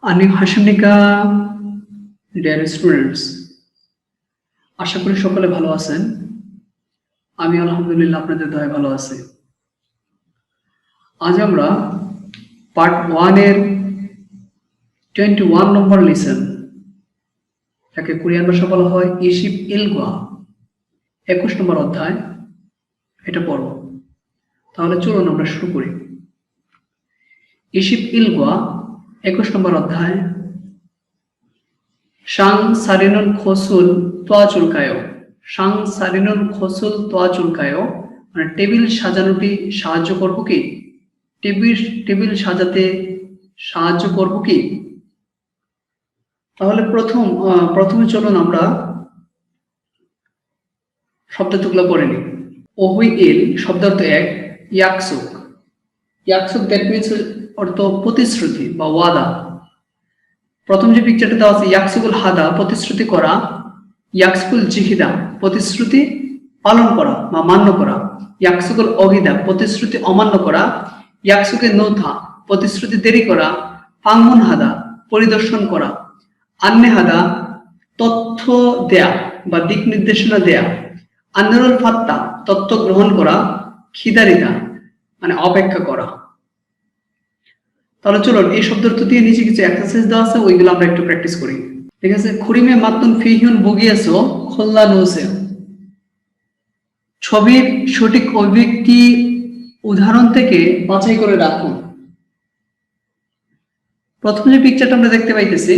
হাসিনিকা dear students, আশা করি সকলে ভালো আছেন। আমি আলহামদুলিল্লাহ আপনাদের দয়ায় ভালো আছি। আজ আমরা পার্ট 1 এর 21 নম্বর লেসন, যাকে কোরিয়ান ভাষা বলা হয় ইশিপ ইলগোয়া, 21 নম্বর অধ্যায় এটা পড়ব। তাহলে চলুন আমরা শুরু করি। ইশিপ ইলগোয়া 21 নম্বর অধ্যায়। শাং সারিনুন খসুল তোয়া চুলকায়ো। শাং সারিনুন খসুল তোয়া চুলকায়ো মানে টেবিল সাজানোটি সাহায্য করব কি? টেবিল সাজাতে সাহায্য করব কি? তাহলে প্রথমে চলুন আমরা শব্দটুকলা পড়ে নিই। ওহুই ইল শব্দ অর্থ এক, ইয়াকসুক। ইয়াকসুক দ্যাট মিনস অর্থ প্রতিশ্রুতি বা ওয়াদা। প্রথম যে পিকচারটা দেওয়া আছে ইয়াকসুকুল হাদা প্রতিশ্রুতি করা, ইয়াকসুকুল জিহিদা প্রতিশ্রুতি পালন করা বা মান্য করা, ইয়াকসুকুল অগিদা প্রতিশ্রুতি অমান্য করা, ইয়াকসুকে নৌথা প্রতিশ্রুতি দেরি করা, ফাংমন হাদা পরিদর্শন করা, আন্নে হাদা তথ্য দেয়া বা দিক নির্দেশনা দেয়া, আন্নারুল ফাত্তা তথ্য গ্রহণ করা, খিদারিদা মানে অপেক্ষা করা। তাহলে চলুন এই শব্দটা দিয়ে নিচে কিছু এক্সারসাইজ দেওয়া আছে, ওইগুলো আমরা একটু প্র্যাকটিস করি। ঠিক আছে। খুরিমে মাতুন ফিহিউন বুগিয়াসো খোল্লা নোসে। ছবির সঠিক অভিব্যক্তি উদাহরণ থেকে বাছাই করে রাখুন। প্রথম যে পিকচারটা আমরা দেখতে পাইতেছি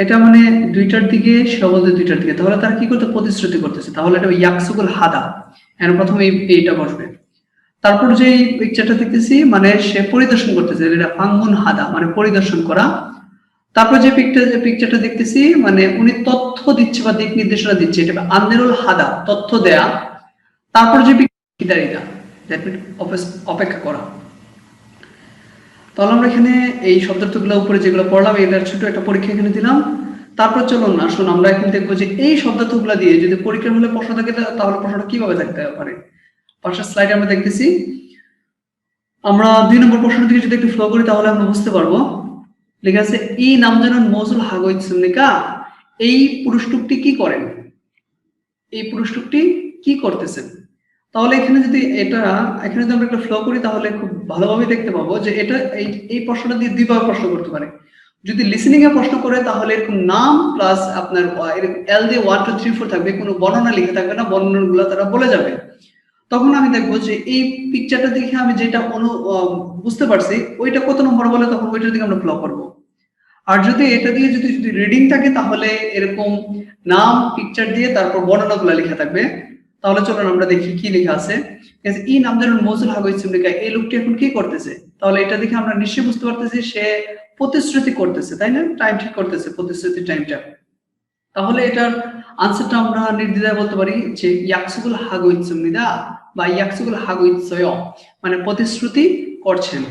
এটা মানে দুইটার দিকে, সেটা বলতে দুইটার দিকে, তাহলে তার কি করতে প্রতিশ্রুতি করতেছে, তাহলে এটা ইয়াকসুকুল হাদা, এর প্রথমে এইটা বসবে। তারপর যে পিকচারটা দেখতেছি মানে সে পরিদর্শন করতেছে, এটা ফাংমুন হাদা মানে পরিদর্শন করা। তারপর যে পিকচারটা দেখতেছি মানে উনি তথ্য দিচ্ছে বা দিক নির্দেশনা দিচ্ছে, এটা আন্নেরুল হাদা তথ্য দেয়া। তারপর যে খিদারিদা দ্যাট মিন অপেক্ষা করা। তাহলে আমরা এখানে এই শব্দগুলো উপরে যেগুলো পড়লাম এটার ছোট একটা পরীক্ষা এখানে দিলাম। তারপর চলুন আসুন আমরা এখন দেখবো যে এই শব্দগুলো দিয়ে যদি পরীক্ষার হলে প্রশ্ন থাকে তাহলে প্রশ্নটা কিভাবে থাকতে পারে। পাশের স্লাইডে আমরা দেখতেছি, আমরা 2 নম্বর প্রশ্নের দিকে যদি একটু ফলো করি তাহলে আমরা বুঝতে পারবো। লেখা আছে ই নামজনন মৌজুল হাগইতসুমনিকা, এই পুরুষটুকটি কি করেন, এই পুরুষটুকটি কি করতেছেন। তাহলে এখানে যদি আমরা একটা ফ্লো করি তাহলে খুব ভালোভাবে দেখতে পাবো যে এটা এই প্রশ্নটা দিয়ে দুইভাবে প্রশ্ন করতে পারে। যদি লিসেনিং এ প্রশ্ন করে তাহলে এরকম নাম প্লাস আপনার এল দিয়ে 1 2 3 4 থাকবে, কোনো বর্ণনা লিখে থাকবে না, বর্ণনাগুলো তারা বলে যাবে। তখন আমি দেখবো যে এই পিকচারটা দেখে আমি যেটা বুঝতে পারছি ওইটা কত নম্বর বলে, তখন ওইটার দিকে আমরা ফলো করবো। আর যদি এটা দিয়ে যদি রিডিং থাকে তাহলে এরকম নাম পিকচার দিয়ে তারপর বর্ণনাগুলো লেখা থাকবে। তাহলে চলুন আমরা দেখি কি লেখা আছে। ই নামজনন মৌজুল হাগইতসুমনিকা, এই লোকটি এখন কি করতেছে। তাহলে এটা দেখে আমরা নিশ্চয়ই বুঝতে পারতেছি সে প্রতিশ্রুতি করতেছে, তাই না, টাইম ঠিক করতেছে, প্রতিশ্রুতি টাইমটা। তাহলে এটার আনসারটা আমরা নির্দ্বিধায় বলতে পারি যে ইয়াকসুকুল হাগইতসুমনিদা বা ইয়াকসুকুল হাগইতসয় মানে প্রতিশ্রুতি করছেন।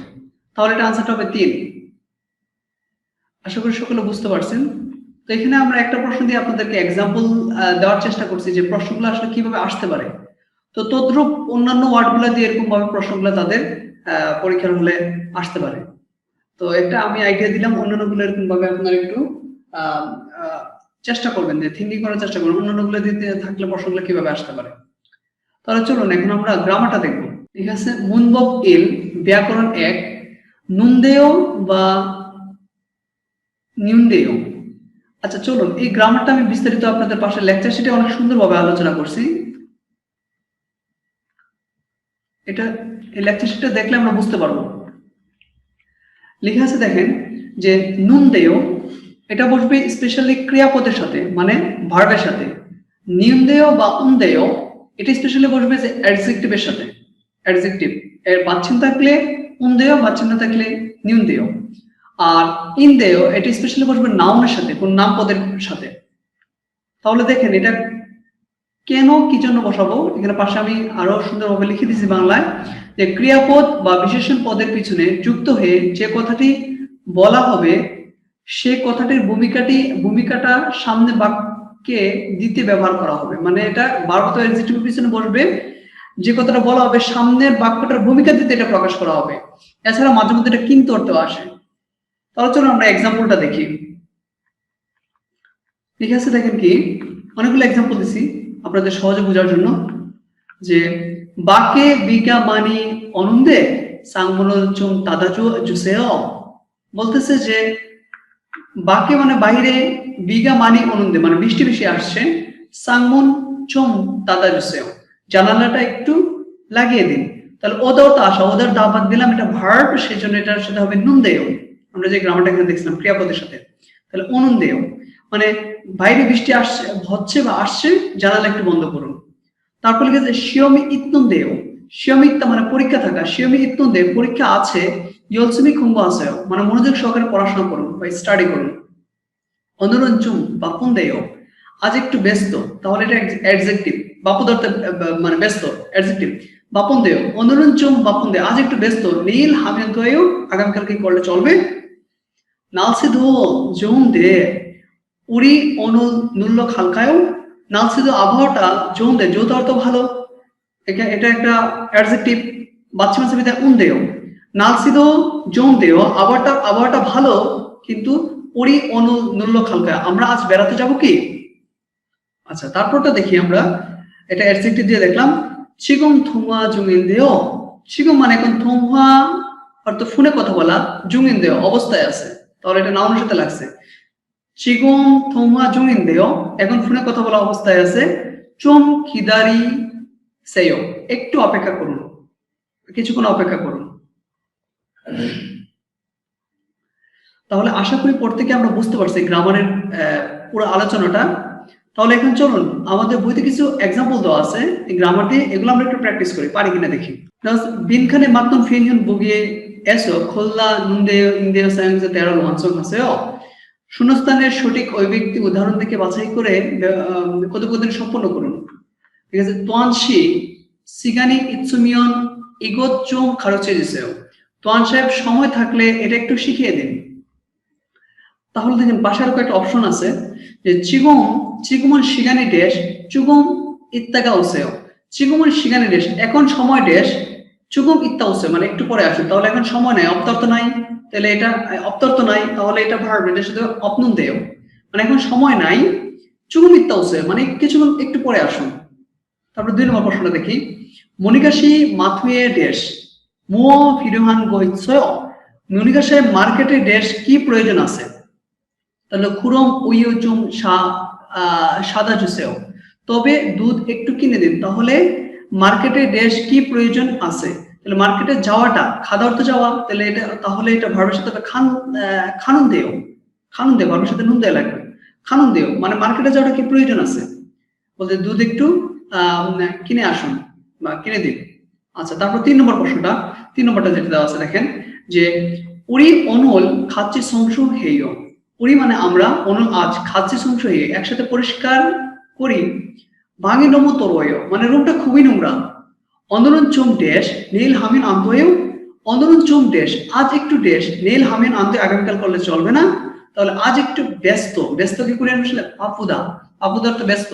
তাহলে এটা আনসারটা হবে 3। আশা করি সকলে বুঝতে পারছেন। তো এখানে আমরা একটা প্রশ্ন দিয়ে আপনাদেরকে এক্সাম্পল দেওয়ার চেষ্টা করছি যে প্রশ্নগুলো আসলে কিভাবে আসতে পারে। তো তদ্রূপ অন্যান্য ওয়ার্ডগুলো দিয়ে এরকম ভাবে প্রশ্নগুলো তাদের পরীক্ষার হলে আসতে পারে। তো একটা আমি আইডিয়া দিলাম, অন্যান্যগুলো এরকম ভাবে আপনারা একটু চেষ্টা করবেন, যে থিঙ্কিং করার চেষ্টা করবেন অন্যান্যগুলো দিতে থাকলে প্রশ্নগুলো কিভাবে আসতে পারে। তাহলে চলুন এখন আমরা গ্রামারটা দেখবো। ঠিক আছে। মুনবক ইল ব্যাকরণ 1 নুনদেও বা নিউনদেও। আচ্ছা চলুন এই গ্রামারটা আমি বিস্তারিত আপনাদের পাশে লেকচার শিটে অনেক সুন্দরভাবে আলোচনা করছি। এটা এই লেকচার শিটটা দেখলে আমরা বুঝতে পারবো। লেখা আছে দেখেন যে নুনদেও এটা বসবে স্পেশালি ক্রিয়াপদের সাথে মানে ভার্বের সাথে। নিউনদেও বা উনদেও এটা স্পেশালি বসবে যে অ্যাডজেক্টিভের সাথে। অ্যাডজেক্টিভ এর বাচ্চিহ্ন থাকলে উনদেও, বাচ্চিহ্ন থাকলে নিউনদেও। আর ইনদেও এটা স্পেশালি বসবে নাউনের সাথে, কোন নাম পদের সাথে। তাহলে দেখেন এটা কেন কি জন্য বসাবো, এখানে পাশে আমি আরো সুন্দরভাবে লিখে দিয়েছি বাংলায় যে ক্রিয়াপদ বা বিশেষণ পদের পিছনে যুক্ত হয়ে যে কথাটি বলা হবে সে কথাটির ভূমিকাটা সামনে বাক্যে দিতে ব্যবহার করা হবে। মানে এটা ভার্ব তো অ্যাডজেক্টিভের পিছনে বসবে, যে কথাটা বলা হবে সামনের বাক্যটার ভূমিকা দিতে এটা প্রকাশ করা হবে। এছাড়া মাঝে মধ্যে এটা কিন্তু অর্থ আসে। তাহলে চলো আমরা এক্সাম্পলটা দেখি। ঠিক আছে, দেখেন কি অনেকগুলো এক্সাম্পল দিছি আপনাদের সহজে বোঝার জন্য। যে বাকে বিগা মানি অনন্দে সাংমনো চুম তাদাজু জুসেও, বলতেছে যে বাকে মানে বাইরে, বিগা মানি অনন্দে মানে বৃষ্টি বেশি আসছে, সাংমন চুম তাদা জুসেও জানালাটা একটু লাগিয়ে দিন। তাহলে ওদাও তো আসা, ওদার দা বাদ দিলাম, এটা ভার্ব, সেই জন্য এটার সাথে হবে নুনদেও। আমরা যে গ্রামারটা এখানে দেখছিলাম ক্রিয়াপদের সাথে, তাহলে অনন্দেও মানে বাইরে বৃষ্টি আসছে হচ্ছে বা আসছে, জানালা একটু বন্ধ করুন। তারপর লিখেছে শিয়মি ইত্নন্দেও, শিয়মিত্তা মানে পরীক্ষা থাকা, শিয়মি ইত্নন্দে পরীক্ষা আছে, ইয়লসুমি খুম্ব আছে মানে মনোযোগ সহকারে পড়াশোনা করুন বা স্টাডি করুন। অনুরঞ্জুম বাপুনদেও আজ একটু ব্যস্ত, তাহলে এটা অ্যাডজেক্টিভ, বাপুদর্তে মানে ব্যস্ত অ্যাডজেক্টিভ। বাপুনদেও অনুরঞ্জুম বাপুনদে আজ একটু ব্যস্ত, নীল হামিয়ন্তয়েও আগামীকাল কি করলে চলবে। নালসিধো জুম দে উড়ি অনু নুল্ল খালকায়ও, নালসিধো আবহাওয়াটা জুম দে, যৌথ অর্থ ভালো, এটা একটা অ্যাডজেক্টিভ, বাচ্চা মাসে বিদায় উন দেও। নালসিধো জুম দেও আবহাওয়াটা ভালো, কিন্তু উড়ি অনু নুল্ল খালকায় আমরা আজ বেড়াতে যাব কি। আচ্ছা তারপরটা দেখি আমরা, এটা অ্যাডজেক্টিভ দিয়ে দেখলাম। চিগম থুমা জুমিন দেও, চিগম মানে এখন থুমা অর্থ ফোনে কথা বলা, জুমিন দেও অবস্থায় আছে, তাহলে এটা নাউনের সাথে লাগছে। চিগম থুমা জুমিন দেও এখন ফোনে কথা বলা অবস্থায় আছে, চুম খিদারি সেও একটু অপেক্ষা করুন, কিছুক্ষণ অপেক্ষা করুন। তাহলে আশা করি পর থেকে আমরা বুঝতে পারছি গ্রামারের পুরো আলোচনাটা। তাহলে এখন চলুন, আমাদের বইতে কিছু এক্সাম্পল দেওয়া আছে গ্রামার দিয়ে, এগুলো আমরা একটু প্র্যাকটিস করি, পারি কিনা দেখি। বিনখানে মাতন ফিনহিন বুগিয়ে এসো খোল্লা নুনদেও ইন্দেও সায়ংসে তেরো ওয়ানসং হাসেও, শূন্যস্থানের সঠিক ওই ব্যক্তি উদাহরণ থেকে বাছাই করে কথোপকথন সম্পন্ন করুন। ঠিক আছে, তোয়ানশি সিগানি ইৎসুমিয়ন ইগোচুম খারচে দিছেও, তোয়ান সাহেব সময় থাকলে এটা একটু শিখিয়ে দিন। তাহলে দেখেন পাশের কয়েকটা অপশন আছে, যে চিগুমন শিগানি ড্যাশ চুগুম ইত্তাগা উসেও, চিগুমন শিগানি ড্যাশ এখন সময় ড্যাশ, চুগুম ইত্তা উসে মানে একটু পরে আসুন, তাহলে এখন সময় নাই, অপ্তর্ত নাই, তাহলে এটা অপ্তর্ত নাই, তাহলে এটা ভার্ব, এটার সাথে অপনুন দেও মানে এখন সময় নাই, চুগুম ইত্তা উসে মানে কিছুক্ষণ একটু পরে আসুন। তারপর 2 নম্বর প্রশ্নটা দেখি। মনিকাশি মাথুয়ে ড্যাশ মুও ফিরহান গইছয়, মনিকা সাহেব মার্কেটে ড্যাশ কি প্রয়োজন আছে, তাহলে খুরম উইউজুম সাদা জুসেও তবে দুধ একটু কিনে দিন, তাহলে মার্কেটে ড্যাশ কি প্রয়োজন আছে, তাহলে মার্কেটে যাওয়াটা খাদা অর্থ যাওয়া, তাহলে এটা তাহলে এটা ভার্বের সাথে খানুন দেও, খানুন দেও ভার্বের সাথে নুন দেয়া লাগবে, খানুন দেও মানে মার্কেটে যাওয়াটা কি প্রয়োজন আছে, বলতে দুধ একটু কিনে আসুন বা কিনে দিন। আচ্ছা তারপর 3 নম্বর প্রশ্নটা, 3 নম্বরটা যেটা দেওয়া আছে দেখেন, যে উড়ি অনল খাচ্ছি সংশ হেয়, উড়ি মানে আমরা, অনল আজ, খাচ্ছি সংশ হেয় একসাথে পরিষ্কার করি, ভাঙি নম তরয় মানে রুমটা খুবই নোংরা, অন্দরন চুম ড্যাশ নীল হামিন আন্তয়েও, অন্দরন চুম ড্যাশ আজ একটু ড্যাশ নীল হামিন আন্তয় আগামীকাল করলে চলবে না, তাহলে আজ একটু ব্যস্ত, ব্যস্ত কি করে আসলে আপুদা, আপুদার তো ব্যস্ত,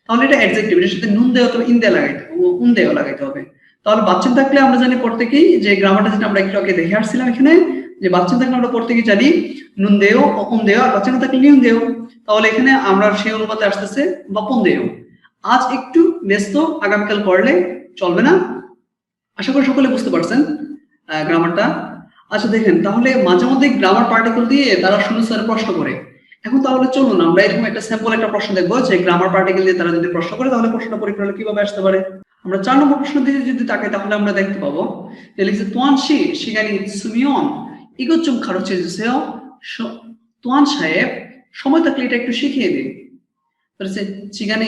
তাহলে এটা অ্যাডজেক্টিভ, এর সাথে নুন দেওয়া অথবা ইন দেয়া লাগাইতে উন দেওয়া লাগাইতে হবে। তাহলে বাচ্চন থাকলে আমরা জানি পড়তে কি, যে গ্রামারটা যেটা আমরা একটু আগে দেখে আসছিলাম এখানে, যে বাচ্চন থাকলে আমরা পড়তে কি জানি নুন দেও অপন দেও, আর বাচ্চন থাকলে নিউন দেও, তাহলে এখানে আমরা সেই অনুপাতে আসতেছে বপন দেও, আজ একটু ব্যস্ত আগামীকাল করলে চলবে না। আশা করি সকলে বুঝতে পারছেন গ্রামারটা। আচ্ছা দেখেন, তাহলে মাঝে মধ্যে গ্রামার পার্টিকেল দিয়ে তারা শূন্যস্থানে প্রশ্ন করে। এখন তাহলে চলুন আমরা এরকম একটা স্যাম্পল একটা প্রশ্ন দেখবো, যে গ্রামার পার্টিকেল দিয়ে তারা যদি প্রশ্ন করে তাহলে প্রশ্নটা পরীক্ষা হলে কিভাবে আসতে পারে। আমরা 4 নম্বর প্রশ্ন দিয়ে যদি তাকাই তাহলে আমরা দেখতে পাবো যে লিখছে তোয়ানশি শিগানি সুমিয়ন ইগোচুম খারচে জুসেও, তোয়ান সাহেব সময় থাকলে এটা একটু শিখিয়ে দিন। চিগানি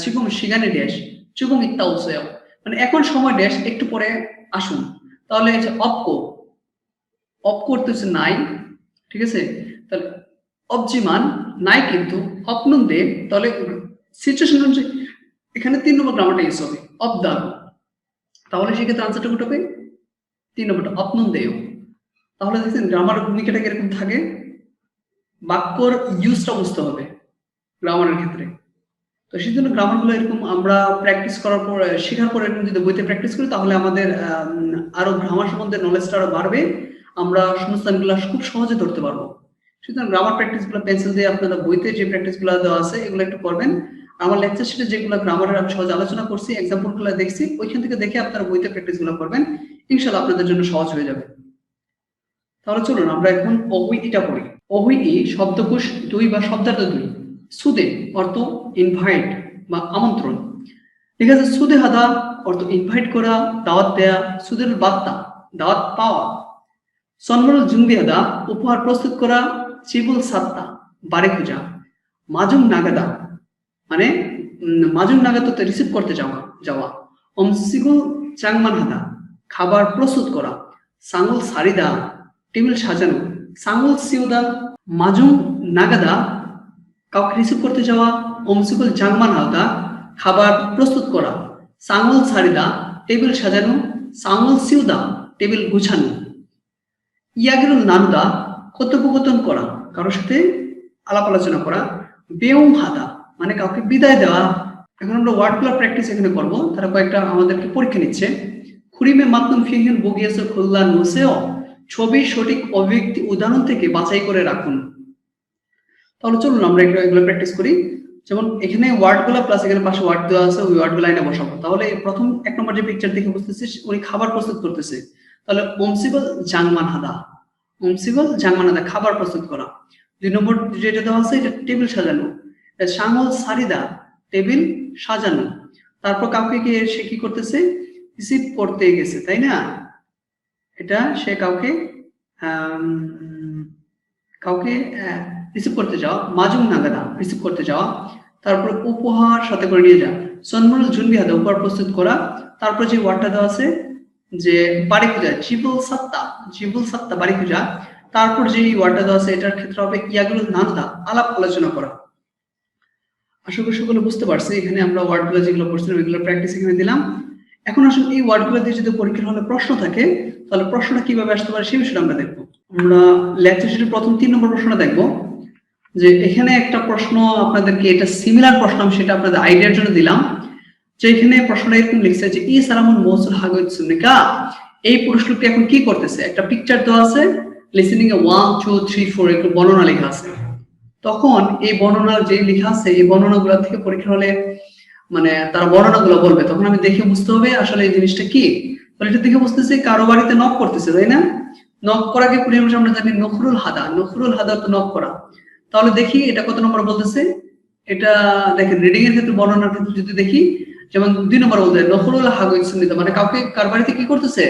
চিগুম শিগানি ড্যাশ চুগুম ইত্তা উসেও মানে এখন সময় ড্যাশ একটু পরে আসুন, তাহলে অপকো অপ করতেছে নাই, ঠিক আছে, তাহলে অবজিমান নাই কিন্তু অপনুন দে, তাহলে সিচুয়েশন অনুযায়ী এখানে 3 নম্বর গ্রামারটা ইউজ হবে অবদান, তাহলে সেক্ষেত্রে আনসারটা কোনটা হবে 3 নম্বরটা অপনুন দেও। তাহলে দেখছেন গ্রামার ভূমিকাটা কিরকম থাকে, বাক্যর ইউজটা বুঝতে হবে গ্রামারের ক্ষেত্রে। তো সেই জন্য গ্রামারগুলো এরকম আমরা প্র্যাকটিস করার পর শেখার পর এরকম যদি বইতে প্র্যাকটিস করি তাহলে আমাদের আরো গ্রামার সম্বন্ধে নলেজটা আরো বাড়বে, আমরা শূন্যস্থানগুলো খুব সহজে ধরতে পারবো। সুতরাং গ্রামার প্র্যাকটিসগুলো পেন্সিল দিয়ে আপনারা বইতে যে প্র্যাকটিসগুলো দেওয়া আছে এগুলো একটু করবেন। আমার লেকচার শিটে যেগুলো গ্রামারের আমি সহজে আলোচনা করছি, এক্সাম্পলগুলো দেখছি, ওইখান থেকে দেখে আপনারা বইতে প্র্যাকটিসগুলো করবেন, ইনশাআল্লাহ আপনাদের জন্য সহজ হয়ে যাবে। তাহলে চলুন আমরা এখন অহুইটা পড়ি। অহুই শব্দকোষ 2 বা শব্দার্থ 2। সুদে অর্থ ইনভাইট বা আমন্ত্রণ। ঠিক আছে, সুদে হাদা অর্থ ইনভাইট করা, দাওয়াত দেয়া, সুদের বার্তা দাওয়াত পাওয়া। সন্মরল জুম্বি হাদা উপহার প্রস্তুত করা, চিবুল সাত্তা বাড়ি খোঁজা। মাজুম নাগাদা মানে মাজুম নাগাদা রিসিভ করতে যাওয়া। অমসিগুল চাংমান হাদা খাবার প্রস্তুত করা। সাঙ্গুল সারিদা টেবিল সাজানো। সাঙ্গুল সিউদা মাজুম নাগাদা কাউকে রিসিভ করতে যাওয়া। অমসিগুল জাংমান হাদা খাবার প্রস্তুত করা। সাঙ্গুল সারিদা টেবিল সাজানো। সাঙ্গুল সিউদা টেবিল গুছানো। ইয়াগিরুল নানুদা কথোপকথন করা, কারোর সাথে আলাপ আলোচনা করা। বেউম হাদা মানে কাউকে বিদায় দেওয়া। এখন আমরা ওয়ার্ডগুলো প্র্যাকটিস এখানে করবো, তারা কয়েকটা আমাদেরকে পরীক্ষা নিচ্ছে। খুরিমে মাতনুন ফিহিন বগিয়েছে খুল্লা নুসেও ছবির সঠিক অভিব্যক্তি উদাহরণ থেকে বাছাই করে রাখুন। তাহলে চলুন আমরা এগুলো প্র্যাকটিস করি। যেমন এখানে ওয়ার্ডগুলো প্লাস এখানে পাশে ওয়ার্ড দেওয়া আছে, ওই ওয়ার্ডগুলো এনে বসাবো। তাহলে প্রথম 1 নম্বর যে পিকচার দেখে বুঝতেছি উনি খাবার প্রস্তুত করতেছে। তাহলে ওমসিবল জাংমান হাদা, ওমসিবল জাংমান হাদা খাবার প্রস্তুত করা। 2 নম্বর যেটা দেওয়া আছে এটা টেবিল সাজানো। সাঙ্গল সারিদা টেবিল সাজানো। তারপর কাউকে গিয়ে সে কি করতেছে, রিসিভ করতে গেছে, তাই না? এটা সে কাউকে রিসিভ করতে যাওয়া। মাজুম নাগাদা রিসিভ করতে যাওয়া। তারপর উপহার সাথে করে নিয়ে যাওয়া। সন্মরল জুনবি হাদা উপহার প্রস্তুত করা। তারপর যে ওয়ার্ডটা দেওয়া আছে যে বাড়ি খোঁজা, জিবুল সাত্তা বাড়ি খোঁজা। তারপর যে ওয়ার্ডটা দেওয়া আছে এটার ক্ষেত্রে হবে ইয়াগুল নানুদা আলাপ আলোচনা করা। আশা করি সকলে বুঝতে পারছি। এখানে আমরা ওয়ার্ডগুলো যেগুলো পড়ছিলাম এগুলো প্র্যাকটিস এখানে দিলাম। এখন আসলে এই ওয়ার্ডগুলো দিয়ে যদি পরীক্ষার হলে প্রশ্ন থাকে তাহলে প্রশ্নটা কিভাবে আসতে পারে সেই বিষয়টা আমরা দেখবো। আমরা লেকচার শিটের প্রথম 3 নম্বর প্রশ্নটা দেখবো। যে এখানে একটা প্রশ্ন আপনাদেরকে, এটা সিমিলার প্রশ্ন, আমি সেটা আপনাদের আইডিয়ার জন্য দিলাম। যে এখানে প্রশ্নটা এরকম লিখছে যে ই সালামুন মৌসুল হাগত সুনিকা, এই পুরুষ লোকটি এখন কি করতেছে। একটা পিকচার দেওয়া আছে, লিসেনিং এ 1 2 3 4 একটু বর্ণনা লেখা আছে। তখন এই বর্ণনা যে লেখা আছে এই বর্ণনাগুলো থেকে পরীক্ষা হলে মানে তারা বর্ণনাগুলো বলবে, তখন আমি দেখে বুঝতে হবে আসলে এই জিনিসটা কি। তাহলে এটা দেখে বুঝতেছি কারো বাড়িতে নক করতেছে, তাই না? নক করাকে কোরিয়ান ভাষায় আমরা জানি নখরুল হাদা তো নক করা। তাহলে দেখি এটা কত নম্বর বলতেছে। এটা দেখেন রিডিং এর ক্ষেত্রে, বর্ণনার ক্ষেত্রে যদি দেখি, যেমন 2 নম্বর বলতে নখরুল হাগত সুনিতা মানে কাউকে কার বাড়িতে কি করতেছে,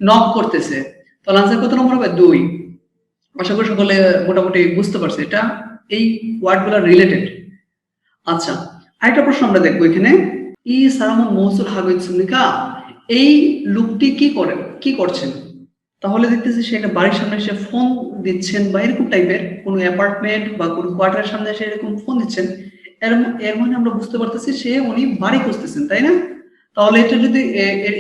নক করতেছে। তাহলে আনসার কত নম্বর হবে 2। আশা করি সকলে মোটামুটি বুঝতে পারছে এটা এই ওয়ার্ডগুলো রিলেটেড। আচ্ছা, আরেকটা প্রশ্ন আমরা দেখবো এখানে। ই সালামুন মৌসুল হাগত সুনিকা, এই লোকটি কি করছেন। তাহলে দেখতেছি সে একটা বাড়ির সামনে এসে ফোন দিচ্ছেন বা এরকম টাইপের কোনো অ্যাপার্টমেন্ট বা কোনো কোয়ার্টারের সামনে এসে এরকম ফোন দিচ্ছেন। এর মানে আমরা বুঝতে পারতেছি উনি বাড়ি খুঁজতেছেন, তাই না? তাহলে এটা যদি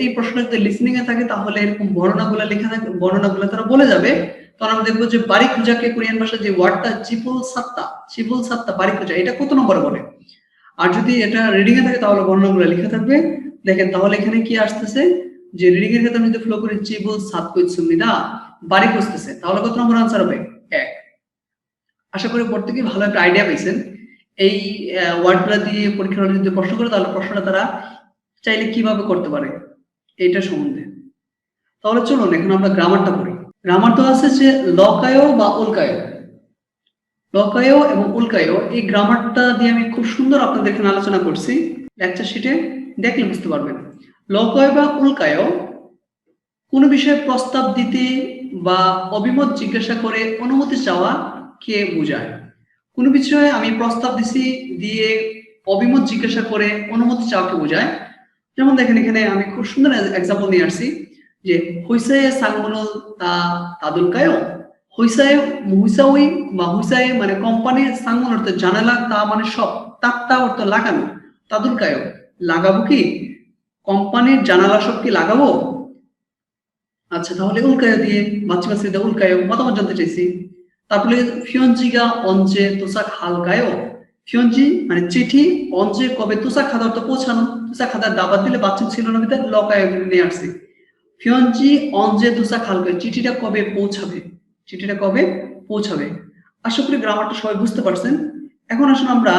এই প্রশ্নটা যদি লিসনিং এ থাকে তাহলে এরকম বর্ণনাগুলো লেখা থাকে, বর্ণনাগুলো তারা বলে যাবে। তখন আমরা দেখবো যে বাড়ি খোঁজাকে কোরিয়ান ভাষায় যে ওয়ার্ডটা চিবুল সাত্তা বাড়ি খোঁজা, এটা কত নম্বরে বলে। আর যদি এটা রিডিং এ থাকে তাহলে বর্ণনাগুলো লেখা থাকবে। দেখেন তাহলে এখানে কি আসতেছে যে রিডিং এর ক্ষেত্রে আমি যদি ফলো করি চিবুল সাতকুইত সুমিদা বাড়ি খুঁজতেছে, তাহলে কত নম্বর আনসার হবে 1। আশা করি প্রত্যেকে ভালো একটা আইডিয়া পেয়েছেন। এই ওয়ার্ডগুলো দিয়ে পরীক্ষার হলে যদি প্রশ্ন করে তাহলে প্রশ্নটা তারা চাইলে কিভাবে করতে পারে এইটা সম্বন্ধে। তাহলে চলুন এখন আমরা গ্রামারটা পড়ি। গ্রামার তো আছে যে লকায়ো বা উল্কায়ো, লকায়ো এবং উল্কায়ো, এই গ্রামারটা দিয়ে আমি খুব সুন্দর আপনাদের এখানে আলোচনা করছি লেকচার শিটে, দেখলে বুঝতে পারবেন। লকায়ো বা উল্কায়ো কোনো বিষয়ে প্রস্তাব দিতে বা অভিমত জিজ্ঞাসা করে অনুমতি চাওয়া কে বোঝায়। কোনো বিষয়ে আমি প্রস্তাব দিছি দিয়ে অভিমত জিজ্ঞাসা করে অনুমতি চাওয়াকে বোঝায়। যেমন দেখেন এখানে আমি খুব সুন্দর এক্সাম্পল নিয়ে আসছি যে হুইসায়ে সাংমনুল তাদুলকায়ো, হুইসাওই বা হুইসায়ে মানে কোম্পানির সাংমন অর্থ জানালা, তা মানে সব, তাকতা অর্থ লাগানো, তাদুলকায়ো লাগাবো কি, কোম্পানির জানালা সব কি লাগাবো। আচ্ছা, তাহলে উল্কায়ো দিয়ে বাচ্চা উল্কায়ো মতামত জানতে চাইছি। তারপরে ফিয়নজিগা অঞ্জে তোসাক হালকায়ো, ফিয়নজি মানে চিঠি, অঞ্জে কবে, তোসাক খাদার তো পৌঁছানো, তোসাক খাদার দাবাত দিলে বাচ্চা ছিল না, ভিতরে লকায়ো নিয়ে আসছি। ফিয়ঞ্জি অঞ্জে দুসা খালকে, চিঠিটা কবে পৌঁছাবে, চিঠিটা কবে পৌঁছাবে। আশা করি গ্রামারটা সবাই বুঝতে পারছেন। এখন আসুন আমরা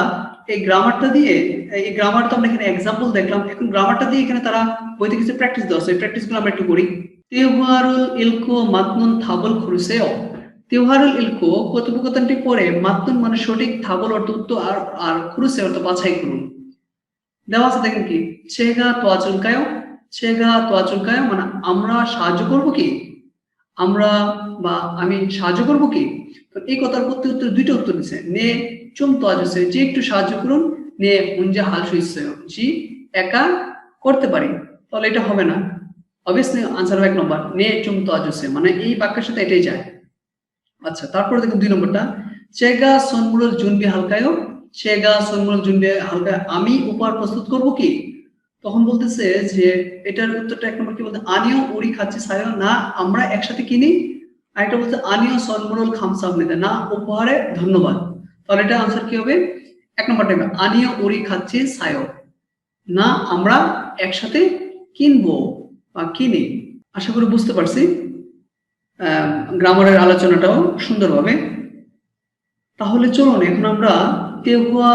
এই গ্রামারটা দিয়ে, এই গ্রামার তো আমরা এখানে এক্সাম্পল দেখলাম, এখন গ্রামারটা দিয়ে এখানে তারা বইতে কিছু প্র্যাকটিস দেওয়া আছে, এই প্র্যাকটিসগুলো আমরা একটু করি। তেওহারুল ইলকো মাতনুন থাবল খুরুসেও, তেওহারুল ইলকো কথোপকথনটি পরে মাতনুন মানে সঠিক, থাবল অর্থ উত্তর, আর খুরুসে অর্থ বাছাই করুন। দেওয়া আছে দেখেন কি, ছেগা তোয়াচুলকায়, ছেগা তোয়াচুলকায় মানে আমরা সাহায্য করব কি, আমরা বা আমি সাহায্য করব কি। তো এই কথার প্রতি উত্তর দুইটা উত্তর দিচ্ছে, নে চুম তোয়াজুসে যে একটু সাহায্য করুন, নে মুঞ্জা হাল সুইসে জি একা করতে পারি। তাহলে এটা হবে না, অবভিয়াসলি আনসার হবে 1 নম্বর, নে চুম তোয়াজুসে মানে এই বাক্যের সাথে এটাই যায়। আচ্ছা, তারপরে দেখুন 2 নম্বরটা, চেগা সনমুরল জুনবি হালকায়, চেগা সনমুরল জুনবি হালকায় আমি উপহার প্রস্তুত করব কি। তখন বলতেছে যে এটার উত্তরটা 1 নম্বর কি বলতে, আনিও উড়ি খাচ্ছি সায়ো না আমরা একসাথে কিনি, আর এটা বলতে আনিও সনমুরল খামসামনিতে না উপহারে ধন্যবাদ। তাহলে এটা আনসার কি হবে, 1 নম্বরটা হবে আনিও উড়ি খাচ্ছি সায়ো না আমরা একসাথে কিনবো বা কিনি। আশা করি বুঝতে পারছি গ্রামারের আলোচনাটাও সুন্দরভাবে। তাহলে চলুন এখন আমরা তেহুয়া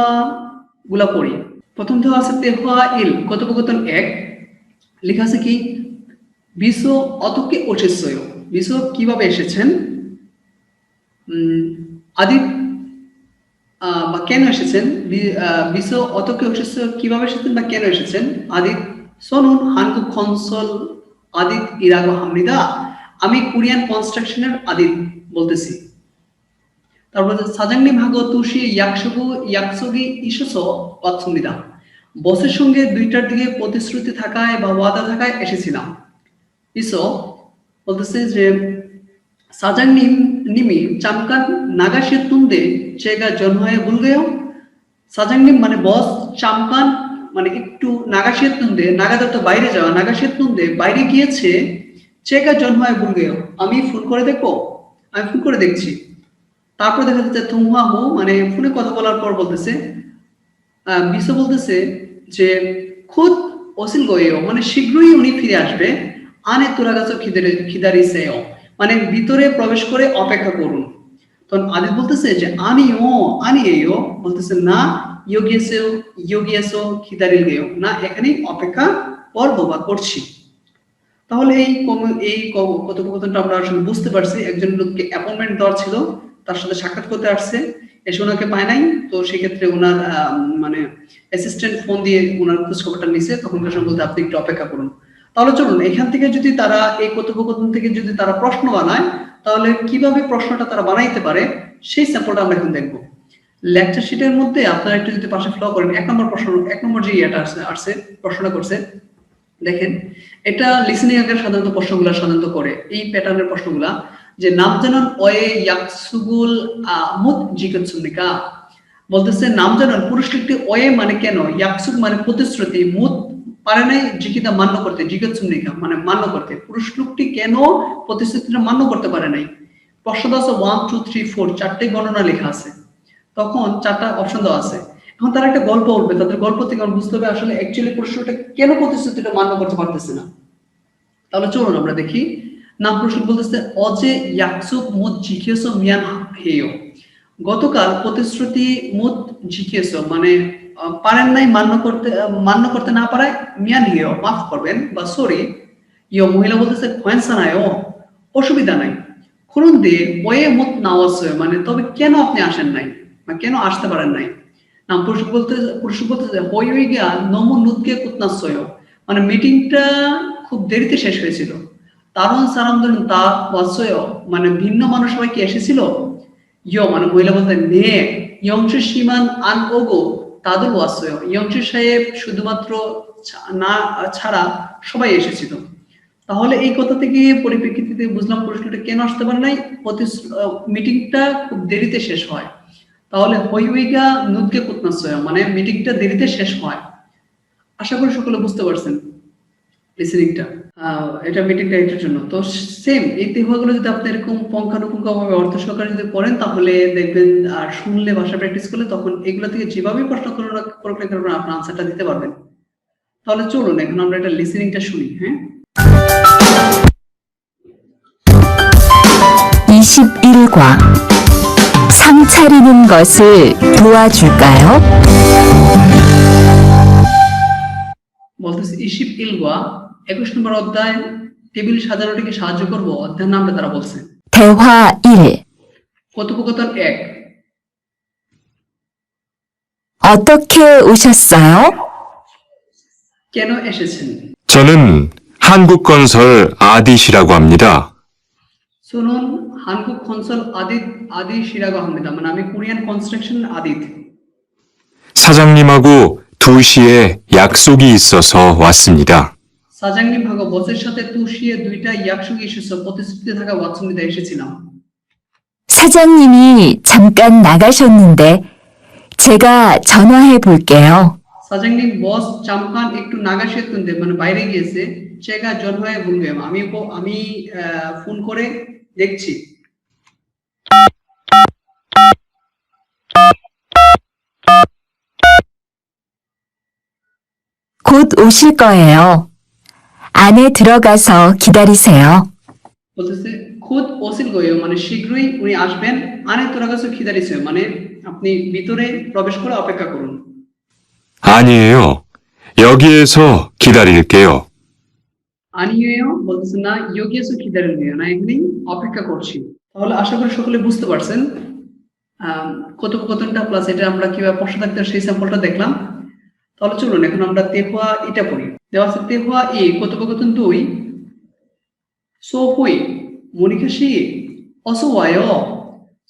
গুলা পড়ি। প্রথম দেওয়া আছে তেহুয়া ইল, কথোপকথন 1, লেখা আছে কি, বিশ্ব অতকে ওশেষয়, বিশ্ব কিভাবে এসেছেন, আদিত বা কেন এসেছেন, বিশ্ব অতকে ওশেষয় কিভাবে এসেছেন বা কেন এসেছেন, আদিত সনুন হানকুক কনসল আদিত ইরাগো হামনিদা, আমি কোরিয়ান কনস্ট্রাকশনের আদিত বলতেছি। তারপর সাজাংনি ভাগ তুষি ইয়াকসুগু ইয়াকসুগি ইসুসো ওয়াতসুমিদা, বসের সঙ্গে 2টার দিকে প্রতিশ্রুতি থাকায় বা ওয়াদা থাকায় এসেছিলাম। ইসো বলতেছে যে সাজাংনি নিমি চামকান নাগাশে তুন্দে চেগা জন্ময়ে বুলগেও, সাজাংনি মানে বস, চামকান মানে একটু নাগাশে তুন্দে, নাগাদা তো বাইরে যাওয়া, নাগাশে তুন্দে বাইরে গিয়েছে, চেগা জন্ময়ে বুলগেও আমি ফোন করে দেখো, আমি ফোন করে দেখছি। তারপর দেখা যাচ্ছে তুমহা হো মানে ফোনে কথা বলার পর বলতেছে, বিশ্ব বলতেছে যে খুদ ওসিল গয়েও মানে শীঘ্রই উনি ফিরে আসবে, আনে তোরা গাছ খিদারি সেও মানে ভিতরে প্রবেশ করে অপেক্ষা করুন। তখন আদিত বলতেছে যে আনিও বলতেছে না ইয়োগিয়েসো খিদারিল গেও না এখানেই অপেক্ষা করবো বা করছি। তাহলে এই কথোপকথনটা আমরা আসলে বুঝতে পারছি, একজন লোককে অ্যাপয়েন্টমেন্ট দেওয়া ছিল, তার সাথে সাক্ষাৎ করতে আসছে, এসে ওনাকে পায় নাই, তো সেক্ষেত্রে ওনার মানে অ্যাসিস্ট্যান্ট ফোন দিয়ে ওনার খোঁজ খবরটা নিছে, তখনকার সময় বলতে আপনি একটু অপেক্ষা করুন। তাহলে চলুন এখান থেকে যদি তারা এই কথোপকথন থেকে যদি তারা প্রশ্ন বানায়, তাহলে কিভাবে প্রশ্নটা তারা বানাইতে পারে সেই স্যাম্পলটা আমরা এখন দেখবো। লেকচার শিটের মধ্যে আপনারা একটু যদি পাশে ফলো করেন, 1 নম্বর প্রশ্ন, 1 নম্বর যে ইয়েটা আসছে প্রশ্নটা করছে দেখেন, এটা লিসেনিং এর সাধারণত প্রশ্নগুলো সাধারণত করে এই প্যাটার্নের প্রশ্নগুলা, যে নাম জানান ওয়ে ইয়াকসুগুল মুত জিগতসুনিকা, বলতেছে নাম জানান পুরুষটি ওয়ে মানে কেন, ইয়াকসুগ মানে প্রতিশ্রুতি, মুত পারে নাই জিকিতা মান্য করতে, জিগতসুনিকা মানে মান্য করতে, পুরুষ লোকটি কেন প্রতিশ্রুতিটা মান্য করতে পারে নাই। প্রশ্ন আছে 1 2 3 4 4টে গণনা লেখা আছে, তখন 4টা অপশন দেওয়া আছে। এখন তারা একটা গল্প বলবে, তাদের গল্প থেকে আমরা বুঝতে হবে আসলে অ্যাকচুয়ালি প্রশ্নটা কেন প্রতিশ্রুতিটা মান্য করতে পারতেছে না। তাহলে চলুন আমরা দেখি। নাম প্রশ্ন বলতেছে অজে ইয়াকসুক মুত জিকিয়েছো মিয়ান হেয়, গতকাল প্রতিশ্রুতি মুত জিকিয়েছো মানে পারেন নাই মান্য করতে না পারায়, মিয়ান হেয় মাফ করবেন বা সরি, ইয় মহিলা বলতেছে খয়েনসানায়ও অসুবিধা নাই, খুরুন দিয়ে ওয়ে মুত নাওয়াস মানে তবে কেন আপনি আসেন নাই বা কেন আসতে পারেন নাই। নাম পুরুষ বলতেছে হই গিয়া নমু নুদকে কুতনাসয় মানে মিটিংটা খুব দেরিতে শেষ হয়েছিল, তারুণ সারামদন তা ওয়াসয় মানে ভিন্ন মানুষ সবাই কি এসেছিল, ইয় মানে মহিলা বলতে নে ইয়ংশু সীমান আন ওগো তাদুল ওয়াসয়, ইয়ংশু সাহেব শুধুমাত্র না ছাড়া সবাই এসেছিল। তাহলে এই কথা থেকে পরিপ্রেক্ষিতে বুঝলাম প্রশ্নটা কেন আসতে পারে নাই, মিটিংটা খুব দেরিতে শেষ হয়। তাহলে হইউইগা নুদকে কুতনাসয় মানে মিটিংটা দেরিতে শেষ হয়। আশা করি সকলে বুঝতে পারছেন লিসেনিংটা, এটা মিটিংটা এটার জন্য। তো সেম এই তেহুয়াগুলো যদি আপনি এরকম পুঙ্খানুপুঙ্খভাবে অর্থ সহকারে যদি পড়েন, তাহলে দেখবেন আর শুনলে ভাষা প্র্যাকটিস করলে তখন এগুলো থেকে যেভাবে প্রশ্ন করবেন আপনার আনসারটা দিতে পারবেন। তাহলে চলুন এখন আমরা এটা লিসেনিংটা শুনি। হ্যাঁ, 21과 상 차리는 것을 도와줄까요? বলতেছে ইশিপ ইলগা 21 নম্বর অধ্যায় টেবিল সাজানোটাকে সাহায্য করব অধ্যায়ের নামটা তারা বলছে 대화 1. কথোপকথন 1 어떻게 오셨어요? কেন এসেছেন 저는 한국건설 아디시라고 합니다. শুনুন হানকুক কনসল আদি শিরাগ আহমেদা মানে আমি কোরিয়ান কনস্ট্রাকশন আদিত 사장님하고 2시에 약속이 있어서 왔습니다. সাজাংনিভাগো বসের সাথে তুষিয়ে দুইটা 약속이 있어서 প্রতিশ্রুতি থাকা ওয়াটসনিতে এসেছিলাম 사장님이 잠깐 나가셨는데 제가 전화해 볼게요. সাজাংনি বস চামকান একটু নাগাশেতুনদে মানে বাইরে গিয়েছে চেগা জনহয়ে বলবে আমি ফোন করে দেখছি 곧 오실 거예요. 안에 들어가서 기다리세요. বলতেছে খুদ ওসিল গয়ো মানে শীঘ্রই উনি আসবেন আনে তোরা কাছে খিদারিছে মানে আপনি ভিতরে প্রবেশ করে অপেক্ষা করুন 아니에요. 여기에서 기다릴게요. আনিয়েও বলতেছে না ইয়োগিয়াসু খিদারিও না এখানে অপেক্ষা করছি তাহলে আশা করি সকলে বুঝতে পারছেন কথোপকথনটা প্লাস এটা আমরা কিভাবে প্রশ্ন থাকতে সেই স্যাম্পলটা দেখলাম তাহলে চলুন এখন আমরা তেহুয়া এটা পড়ি দেওয়া আছে তেহুয়া এ কথোপকথন 2 সোহুই মনিকা শি অসওয়ায়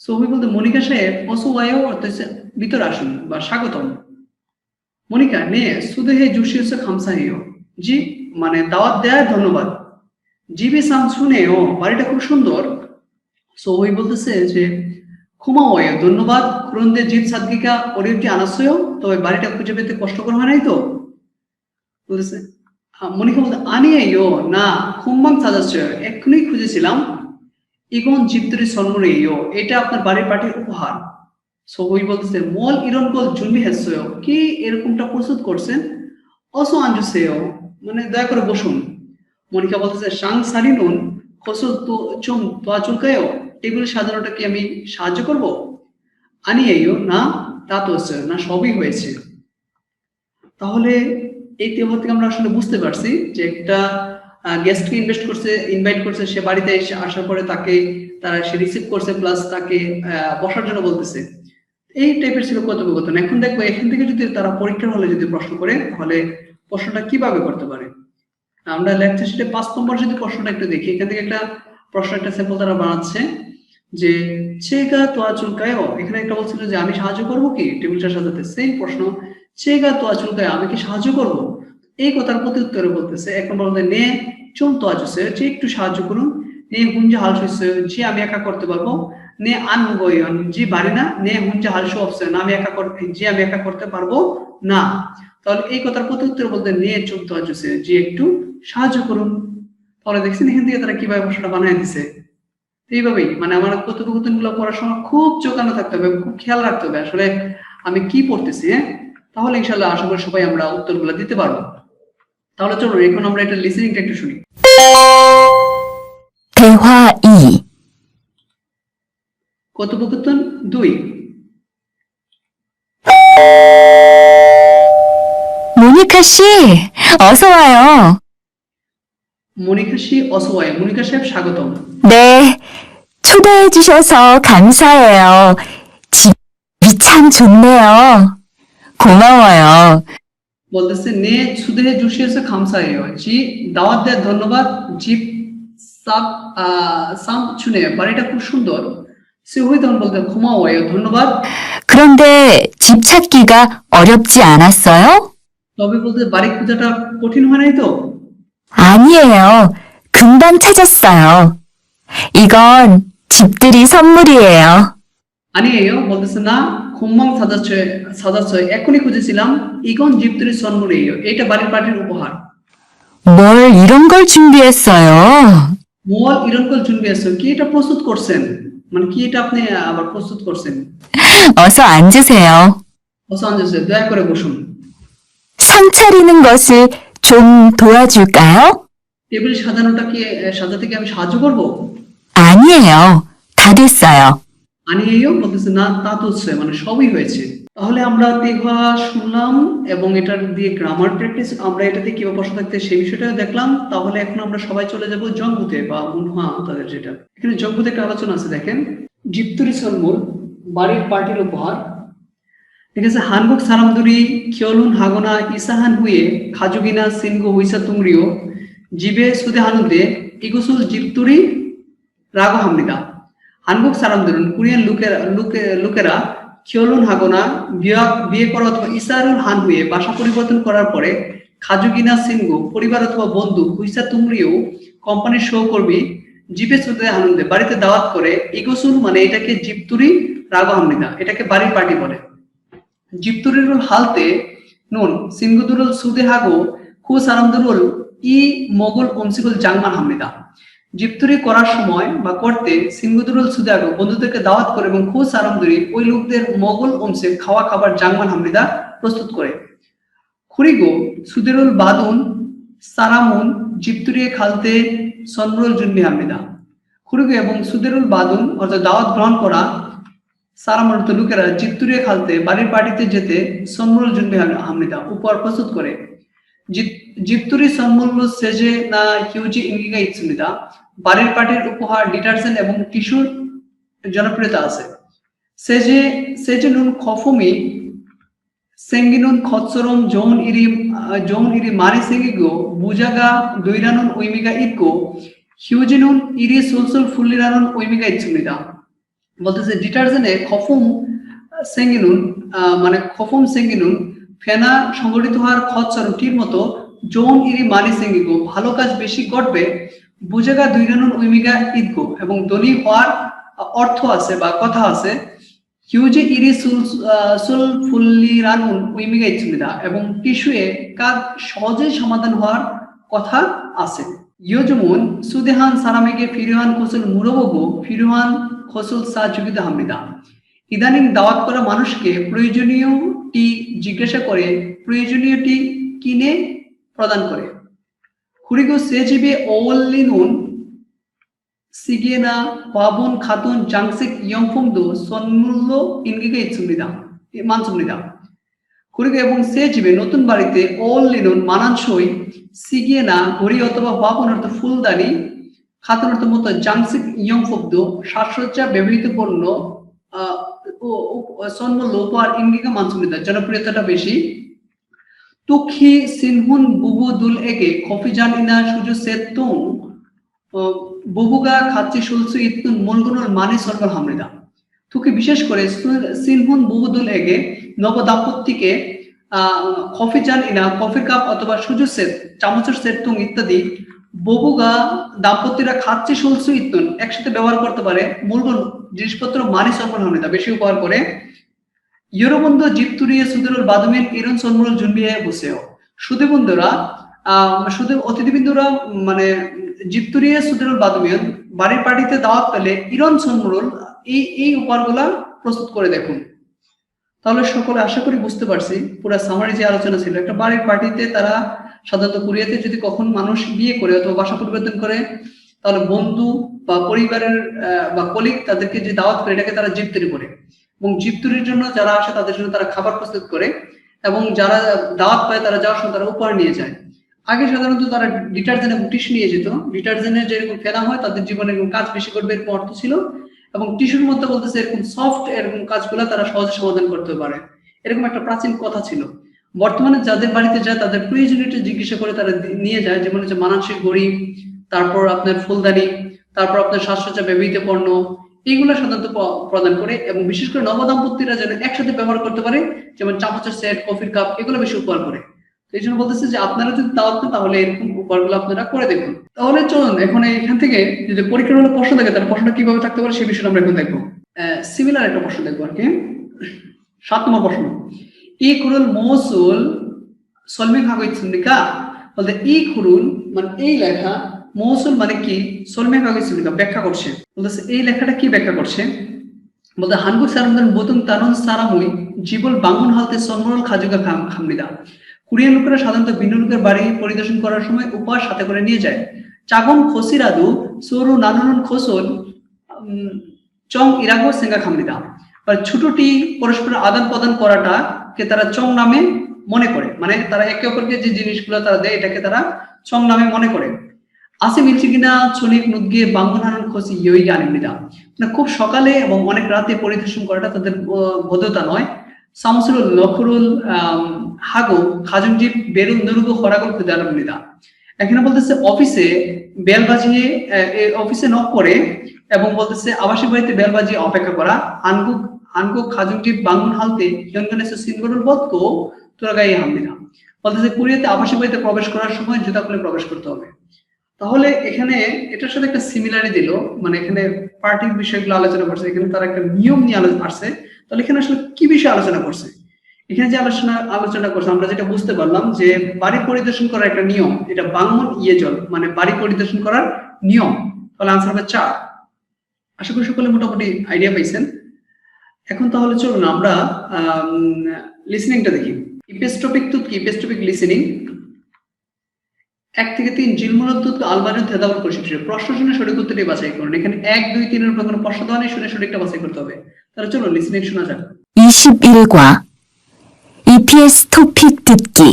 সোহুই বলতে মনিকা সাহেব অসওয়ায় অর্থাৎ ভিতরে আসুন বা স্বাগতম মনিকা নে সুদেহে জুশিয়স খামসাহিও জি মানে দাওয়াত দেয় ধন্যবাদ জিবি সাম শুনে ও বাড়িটা খুব সুন্দর সোহুই বলতেছে যে খুমাওয়ায় ধন্যবাদ ক্রন্দে জিত সাদগিকা ওরিউটি আনাসয় তবে বাড়িটা খুঁজে পেতে কষ্টকর হয় নাই তো বলতেছে মনিকা বলতে আনিয়েও না খুম্বাং সাজাচ্ছে এক্ষুনি খুঁজেছিলাম ইগন জিপ্তরি সন্মনেও এটা আপনার বাড়ির পার্টির উপহার সোহুই বলতেছে মল ইরনকল জুনবি হেসয় কি এরকমটা প্রস্তুত করছেন অসো আঞ্জুসেও মানে দয়া করে বসুন মনিকা বলতেছে সাং সারিনুন খসল তো চুম তোয়া চুলকায়ও টেবিল সাজানোটা কি আমি সাহায্য করব আনিয়েও না তা তো না সবই হয়েছে তাহলে এই তেহর থেকে আমরা আসলে বুঝতে পারছি যে একটা গেস্টকে ইনভাইট করছে সে বাড়িতে এসে আসার পরে তাকে সে রিসিভ করছে প্লাস তাকে বসার জন্য বলতেছে এই টাইপের ছিল কথোপকথন এখন দেখবো এখান থেকে যদি তারা পরীক্ষার হলে যদি প্রশ্ন করে তাহলে প্রশ্নটা কিভাবে করতে পারে আমরা লেকচার শিটে 5 নম্বর যদি প্রশ্নটা একটু দেখি এখান থেকে একটা প্রশ্ন একটা স্যাম্পল তারা বানাচ্ছে যে চেগা তোয়া চুলকায়ও এখানে একটা বলছিল যে আমি সাহায্য করব কি টেবিলটা সাজাতে সেম প্রশ্ন চেগা তোয়া চুলকায় আমি কি সাহায্য করব এই কথার প্রতি উত্তরে বলতেছে এক নম্বর বলতে নে চুম তোয়া জুসে যে একটু সাহায্য করুন নে হুঞ্জা হালসে যে আমি একা করতে পারবো নে আন গয়ন জি বাড়ি না নে হুঞ্জা হালসু অফসে না আমি একা করতে যে আমি একা করতে পারবো না তাহলে এই কথার প্রতি উত্তরে বলতে নে চুম তোয়া জুসে যে একটু সাহায্য করুন তাহলে দেখছেন এখান থেকে তারা কিভাবে প্রশ্নটা বানিয়ে দিছে এইভাবেই মানে আমার কথোপকথন গুলো পড়ার সময় খুব চোখানো থাকতে হবে খুব খেয়াল রাখতে হবে আসলে আমি কি পড়তেছি তাহলে ইনশাআল্লাহ আশা করি সবাই আমরা উত্তরগুলো দিতে পারবো তাহলে চলো এখন আমরা এটা লিসেনিংটা একটু শুনি 대화 2. কথোপকথন 2 모니카 씨, 어서 와요. মনিকা শি অসওয়ায় মনিকা সাহেব স্বাগতম 네, 초대해 주셔서 감사해요. 집이 참 좋네요. 고마워요. বলতেছে নে সুদেহে জুশিয়েছে খামসায়েও জি দাওয়াত দেওয়ার ধন্যবাদ জিপ সাব সাম শুনে বাড়িটা খুব সুন্দর সিহুই তখন বলতে ঘুমাওয়ায় ধন্যবাদ 그런데 집 찾기가 어렵지 않았어요? তবে বলতে বাড়ি খোঁজাটা কঠিন হয় নাই তো 아니에요. 금방 찾았어요. 이건 집들이 선물이에요. 아니에요 বলতেছে না খুম্মাং সাজাচ্ছে এখনই খুঁজেছিলাম ইগন জিপ্তরি সন্মুরে요 এটা বাড়ির পার্টির উপহার 뭘 이런 걸 준비했어요? মোল ইরনকল 준비했어 কি এটা প্রস্তুত করছেন মানে কি এটা আপনি আবার প্রস্তুত করছেন 어서 앉으세요. অসো আঞ্জুসে দয়া করে বসুন 상 차리는 것을 좀 도와줄까요? টেবিল সাজাতে কি আমি সাহায্য করব 아니에요. 다 됐어요. আনিয়েও বলতেছে না তা তো হচ্ছে, মানে সবই হয়েছে। তাহলে আমরা দীর্ঘা শুনলাম এবং এটার দিয়ে গ্রামার প্র্যাকটিস, আমরা এটাতে কিভাবে বসে থাকতে সেই বিষয়টা দেখলাম। তাহলে এখন আমরা সবাই চলে যাব জঙ্গুতে বা মুনহা তাদের যেটা। এখানে জঙ্গুতে একটা আলোচনা আছে, দেখেন। জিপ্তুরি সলমুল, বাড়ির পার্টির উপহার। ঠিক আছে, হানবুক সারামদুরি খিয়লুন হাগনা ইসাহান হুয়ে খাজুগিনা সিনগো হুইসা তুমরিও জিবে সুদে হানুদে ইগুসুল জিপ্তুরি রাগ হামনিদা। হানবুক সারামদুরুন কোরিয়ান লোকেরা খিয়লুন হাগনা বিয়ে করা অথবা ইসারুল হান হুয়ে বাসা পরিবর্তন করার পরে খাজুগিনা সিনগো পরিবার অথবা বন্ধু হুইসা তুমরিও কোম্পানির সহকর্মী জিবে সুদে হানুদে বাড়িতে দাওয়াত করে। ইগুসুল মানে এটাকে জিপ্তুরি রাগ হামনিদা, এটাকে বাড়ির পার্টি বলে। জিপ্তুরিরুল হালতে নুন সিনগুদুরুল সুদেহাগো খু সারামদুরুল ই মোগল অমসিকুল জাংমান হামনিদা। জিপ্তুরি করার সময় বা করতে সিনগুদুরুল সুদেহাগো বন্ধুদেরকে দাওয়াত করে এবং খু সারামদুরি ওই লোকদের মোগল অংশে খাওয়া খাবার জাংমান হামনিদা প্রস্তুত করে। খুরিগো সুদেরুল বাদুন সারামুন জিপ্তুরি খালতে সনরুল জুনবি হামনিদা। খুরিগো এবং সুদেরুল বাদুন অর্থাৎ দাওয়াত গ্রহণ করা সারামর্ত লোকেরা জিপ্তুরিয়া খালতে বাড়ির পার্টিতে যেতে সন্মুল জুনবি হামনিদা উপহার প্রস্তুত করে। জিপ্তুরি সন্মুল সেজে না হিউজি ইঙ্গিগা ইচ্ছুনিদা, বাড়ির পার্টির উপহার ডিটারজেন্ট এবং টিস্যুর জনপ্রিয়তা আছে। সেজে নুন খফমি সেঙ্গিনুন খৎসরম জৌন ইরি মারি সেঙ্গিগো বুজাগা দৈরানুন ওইমিগা ইদগো হিউজিনুন ইরি সুলসুল ফুল্লিরানুন ওইমিগা ইচ্ছুনিদা। বলতেছে ডিটারজেন্টে খফুম সেঙ্গিনুন মানে খফুম সেঙ্গিনুন ফেনা সংগঠিত হওয়ার খৎসরটির মতো যৌন ইরি মানি সেঙ্গিগো ভালো কাজ বেশি ঘটবে। বুজাগা দুইরানুন উইমিগা ইদগো এবং ধনী হওয়ার অর্থ আছে বা কথা আছে। হিউজে ইরি সুল ফুল্লি রানুন উইমিগা ইচ্ছুমিদা এবং টিস্যুয়ে কাজ সহজে সমাধান হওয়ার কথা আছে। ইয়োজমুন সুদেহান সারামেগে ফিরুহান কুসুল মুরবগো ফিরুহান খসুল সা যুগিতা হামনিদা। ইদানিং দাওয়াত করা মানুষকে প্রয়োজনীয়টি জিজ্ঞাসা করে প্রয়োজনীয়টি কিনে প্রদান করে। খুরিগো সেজিবে ওল্লিনুন সিগেনা পাবন খাতুন জাংসিক ইয়ংফুমদো সন্মূল্য ইনগিগা ইচ্ছুমিদা মানসুমিদা। খুরিগো এবং সেজিবে নতুন বাড়িতে ওল্লিনুন মানানসই সিগেনা ঘড়ি অথবা পাবন অর্থ ফুলদানি খাতুন অর্থ মতো জাংসিক ইয়ংফুমদ সাজসজ্জা ব্যবহৃত পণ্য সন্মূল্য উপহার ইনগিগা মানসুমিদা জনপ্রিয়তাটা বেশি। তুখি সিনহুন বুবু দুল এগে খফিজান ইনা সুজু সেতুং বুবুগা খাচ্ছি সুলসু ইতুন মলগুনুল মানি সরকার হামরিদা। তুকি বিশেষ করে সিনহুন বুবু দুল এগে নব দাম্পত্যকে খফিজান ইনা কফির কাপ অথবা সুজু সেট চামচের সেতুং ইত্যাদি বুবুগা দাম্পত্যরা খাচ্ছি সুলসু ইতুন একসাথে ব্যবহার করতে পারে মূলগুন জিনিসপত্র মানি সরকার হামরিদা বেশি উপহার করে। ইউরোবন্ধু জিপ্তুরিয়ে সুদেরুল বাদুমেন ইরন সন্মুল জুনবিয়ে বসেও সুদী বন্ধুরা সুদী অতিথিবৃন্দুরা মানে জিপ্তুরিয়ে সুদেরুল বাদুমেন বাড়ির পার্টিতে দাওয়াত পেলে ইরন সন্মুল এই উপহারগুলা প্রস্তুত করে দেখুন। তাহলে সকলে আশা করি বুঝতে পারছি পুরো সামারি যে আলোচনা ছিল। একটা বাড়ির পার্টিতে তারা সাধারণত কোরিয়াতে যদি কখন মানুষ বিয়ে করে অথবা বাসা পরিবর্তন করে তাহলে বন্ধু বা পরিবারের বা কলিগ তাদেরকে যে দাওয়াত করে এটাকে তারা জিপ্তুরি করে এবং জিপ্তুরির জন্য যারা আসে তাদের জন্য তারা খাবার প্রস্তুত করে এবং যারা দাওয়াত পায় তারা যাওয়ার সময় তারা উপহার নিয়ে যায়। আগে সাধারণত তারা ডিটারজেন্ট এবং টিস্যু নিয়ে যেত। ডিটারজেন্টের যেরকম ফেনা হয় তাদের জীবনে এরকম কাজ বেশি করবে এরকম অর্থ ছিল এবং টিস্যুর মধ্যে বলতেছে এরকম সফট এরকম কাজগুলো তারা সহজে সমাধান করতে পারে, এরকম একটা প্রাচীন কথা ছিল। বর্তমানে যাদের বাড়িতে যায় তাদের প্রয়োজনীয়তা জিজ্ঞাসা করে তারা নিয়ে যায়, যেমন হচ্ছে মানানসই ঘড়ি, তারপর আপনার ফুলদানি, তারপর আপনার সাজসজ্জা ব্যবহৃত পণ্য, এইগুলো সাধারণত প্রদান করে এবং বিশেষ করে নবদম্পতিরা যেন একসাথে ব্যবহার করতে পারে যেমন চামচের সেট কফির কাপ এগুলো বেশি উপহার করে। তো এই জন্য বলতেছে যে আপনারা যদি দাওয়াত পান তাহলে এরকম উপহারগুলো আপনারা করে দেখুন। তাহলে চলুন এখন এখান থেকে যদি পরীক্ষার হলে প্রশ্ন থাকে তাহলে প্রশ্নটা কিভাবে থাকতে পারে সেই বিষয়টা আমরা এখন দেখবো। সিমিলার একটা প্রশ্ন দেখবো আর কি। 7 নম্বর প্রশ্ন, ই কুরুল মৌসুল সলমিক হাগইছুনিকা বলতে ই কুরুল মানে এই লেখা, মৌসুল মানে কি, সলমিক হাগইছুনিকা ব্যাখ্যা করছে। বলতেছে এই লেখাটা কি ব্যাখ্যা করছে বলতে হানগুক সারামদান বোতুন তানুন সারামুই জীবল বাঙ্গুন হালতে সন্মরল খাজুগা খামনিদা। কোরিয়ান লোকেরা সাধারণত ভিন্ন লোকের বাড়ি পরিদর্শন করার সময় উপহার সাথে করে নিয়ে যায়। চাগন খসিরাদু সরু নানুন খোসল চং ইরাগো সেঙ্গা খামনিদা। আর ছোটটি পরস্পর আদান প্রদান করাটাকে তারা চং নামে মনে করে, মানে তারা একে অপরকে যে জিনিসগুলো তারা দেয় এটাকে তারা চং নামে মনে করে। আসে মিলছে কিনা চনিক নুদগে বাঙ্গনারন খসি ইয়ইগে আনিমিদা, মানে খুব সকালে এবং অনেক রাতে পরিদর্শন করাটা তাদের বদ্ধতা নয়। সামসুল লখরুল হাগো খাজুনজিব বেরুন নুরুগো খরাগল খুদালমিদা। এখানে বলতেছে অফিসে বেল বাজিয়ে অফিসে নক করে এবং বলতেছে আবাসিক বাড়িতে বেল বাজিয়ে অপেক্ষা করা। আনগো খাজুনজিব বাঙ্গুন হালতে জনগণের সিনগরুল বদকো তোরাগাই হামদিনা, বলতেছে কোরিয়াতে আবাসিক বাড়িতে প্রবেশ করার সময় জুতা খুলে প্রবেশ করতে হবে। তাহলে এখানে এটার সাথে একটা সিমিলারি দিল, মানে এখানে পার্টির বিষয়গুলো আলোচনা করছে, এখানে তারা একটা নিয়ম নিয়ে আসছে। তাহলে এখানে আসলে কি বিষয়ে আলোচনা করছে? এখানে যে আলোচনা করছে আমরা যেটা বুঝতে পারলাম যে বাড়ি পরিদর্শন করার একটা নিয়ম, এটা বাংমন ইয়েজল মানে বাড়ি পরিদর্শন করার নিয়ম। তাহলে আনসার হবে 4। আশা করি সকলে মোটামুটি আইডিয়া পাইছেন। এখন তাহলে চলুন আমরা লিসনিংটা দেখি। ইপেস্ট্রপিক তুত কি ইপেস্ট্রপিক লিসনিং 1 থেকে 3 জিলমুলতুত আলবানির তেদাবল পরিশিষ্ট প্রশ্ন শুনে সঠিক উত্তরটি বাছাই করুন। এখানে 1, 2, 3 এর উপর কোনো প্রশ্ন দেওয়া নেই, শুনে সঠিকটা বাছাই করতে হবে। তাহলে চলুন লিসনিং শোনা যাক। 21과 EPS 토픽 듣기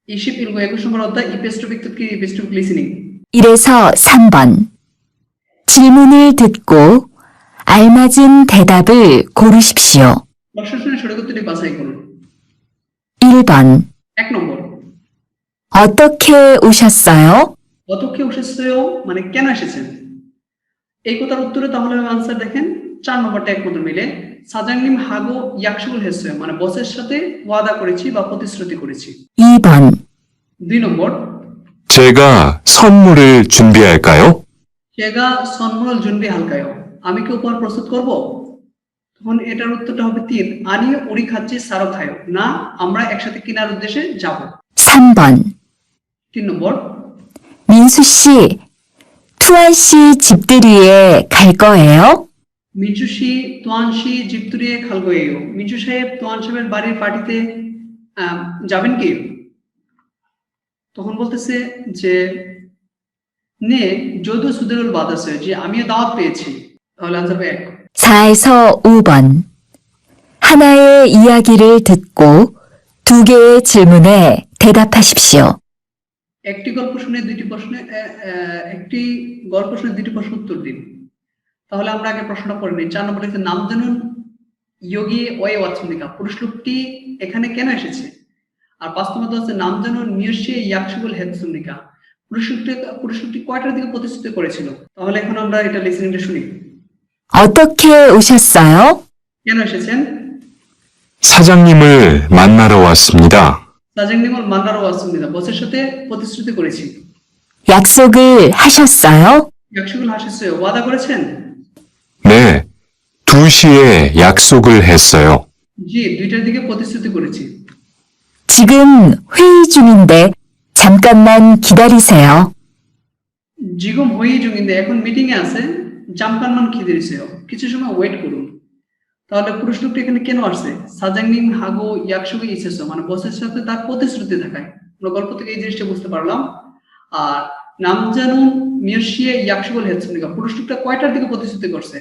21 21 নম্বর অধ্যায় ইপেস্ট্রপিক তুত কি ইপেস্ট্রপিক লিসনিং। 1에서 3번 질문을 듣고 알맞은 대답을 고르십시오. প্রশ্ন শুনে সঠিক উত্তরটি বাছাই করুন। 1번 1 নম্বর 어떻게 오셨어요? অতক্ষে উঠেছেও মানে কেন এসেছেন, এই কথার উত্তরে তাহলে আনসার দেখেন 4 নম্বরটা একমাত্র মিলে। সাজাংনিম হাগো ইয়াকশুল হেসে মানে বসের সাথে ওয়াদা করেছি বা প্রতিশ্রুতি করেছি। 2번 2 নম্বর 제가 선물을 준비할까요? 제가 선물을 준비할까요? আমি কি উপহার প্রস্তুত করব? তখন এটার উত্তরটা হবে 3 আনি উড়ি খাচ্ছি সারো খায়ো, না আমরা একসাথে কেনার উদ্দেশ্যে যাব। 3번 3 নম্বর 민수 씨, 투안 씨 집들이에 갈 거예요? মিনচুশি তোয়ানশি জিপ্তুরিয়ে খালগোয়েও, মিনচু সাহেব তোয়ান সাহেবের বাড়ির পার্টিতে যাবেন কি? তখন বলতেছে যে নে যদু সুদেরুল বাদ আছে যে আমিও দাওয়াত পেয়েছি। তাহলে আনসার হবে 1। 4에서 5번 하나의 이야기를 듣고 2개의 질문에 대답하십시오. একটি গল্প শুনে দুটি প্রশ্ন উত্তর দিন। তাহলে আমরা আগে প্রশ্নটা পড়ে নিই। 4 নম্বরে নাম জানুন ইয়োগি ওয়ে ওয়াৎসুনিকা, পুরুষ লোকটি এখানে কেন এসেছে। আর 5 নম্বরে আছে নাম জানুন মিয়শে ইয়াকশুল হেতসুনিকা, পুরুষ লোকটি কয়টার দিকে প্রতিশ্রুতি করেছিল। তাহলে এখন আমরা এটা লিসনিংটা শুনি। 어떻게 오셨어요? কেন এসেছেন? 사장님을 만나러 왔습니다. সাজাংনিমল মান্নারো ওয়াৎসুনিকা, বসের সাথে প্রতিশ্রুতি করেছি। 약속을 하셨어요? ইয়াকশুল হাসিসে ওয়াদা করেছেন। 네, 2시에 약속을 했어요. জি 2টার দিকে প্রতিশ্রুতি করেছি। 지금 회의 중인데 잠깐만 기다리세요. জিগম হই জুগিন্দে এখন মিটিং এ আছে, জামকানমান খিদিরিছেও কিছু সময় ওয়েট করুন। তাহলে পুরুষ লোকটি এখানে কেন আসছে? সাজাংনিম হাগো ইয়াকশুগে ইসেছো মানে বসের সাথে তার প্রতিশ্রুতি থাকায়। আমরা গল্প থেকে এই জিনিসটা বুঝতে পারলাম। আর নামজানুন মিয়শিয়ে ইয়াকশুগল হেতসুনিকা, পুরুষ লোকটা কয়টার দিকে প্রতিশ্রুতি করছে?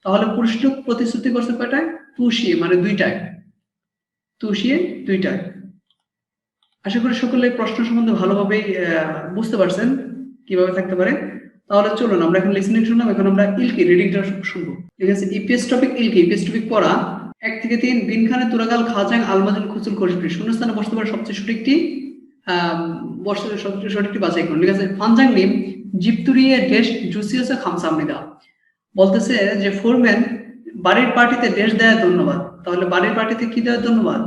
তাহলে পুরুষ লোক প্রতিশ্রুতি করছে কয়টায়? তুশিয়ে মানে 2টায়, তুশিয়ে 2টায়। আশা করি সকলে প্রশ্ন সম্বন্ধে ভালোভাবে বুঝতে পারছেন কিভাবে থাকতে পারে। তাহলে চলুন আমরা এখন লিসনিং শুনলাম, এখন আমরা ইলকি রিডিংটা শুনবো। ঠিক আছে, ইপিএস টপিক ইলকি, ইপিএস টপিক পড়া 1 থেকে 3 বিনখানে তুরাগাল খাজাং আলমাজুন খুচুল করিসবি, শূন্যস্থানে বসতে পারে সবচেয়ে সঠিকটি বাছাই করুন। ঠিক আছে, ফানজাংনিম জিপ্তুরিয়ে ডেশ জুসিয়াসে খামসামনিদা, বলতেছে যে ফোরম্যান বাড়ির পার্টিতে ডেশ দেয় ধন্যবাদ। তাহলে বাড়ির পার্টিতে কি দেওয়ার ধন্যবাদ?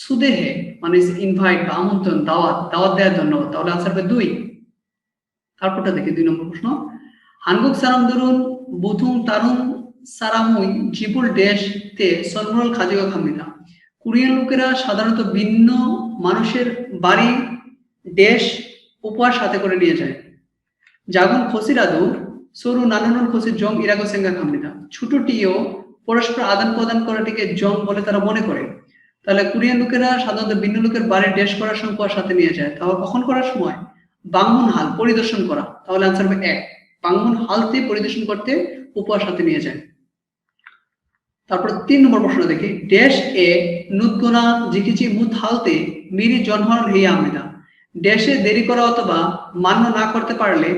সুদেহে মানে ইনভাইট বা আমন্ত্রণ, দাওয়াত দেওয়ার ধন্যবাদ। তাহলে আনসার হবে 2। তারপরটা দেখি 2 নম্বর প্রশ্ন। হানগুক সারাম দরুন বুথুং তারুন সারামুই জিপুল ডেশ তে সনমরল খাজিগা খামিদা, কোরিয়ান লোকেরা সাধারণত ভিন্ন মানুষের বাড়ি ডেশ উপহার সাথে করে নিয়ে যায়। জাগুন খসিরাদু সরু নানানুন খসি জং ইরাগো সেঙ্গা খামিদা, ছোটটিও পরস্পর আদান প্রদান করাটিকে জং বলে তারা মনে করে। তাহলে কোরিয়ান লোকেরা সাধারণত ভিন্ন লোকের বাড়ি ডেশ করার সময় উপহার সাথে নিয়ে যায়। তাহলে কখন করার সময়? বাংমন হাল পরিদর্শন করা। তাহলে আনসার হবে 1, বাংমন হালতে পরিদর্শন করতে উপহার সাথে নিয়ে যায়। তারপর 3 নম্বর প্রশ্ন দেখি, ড্যাশ এ নুতগোনা জিকিচি মুত হালতে মিরি জনহর হেয়া আমিদা। ড্যাশে দেরি করা অথবা মান্য না করতে পারলে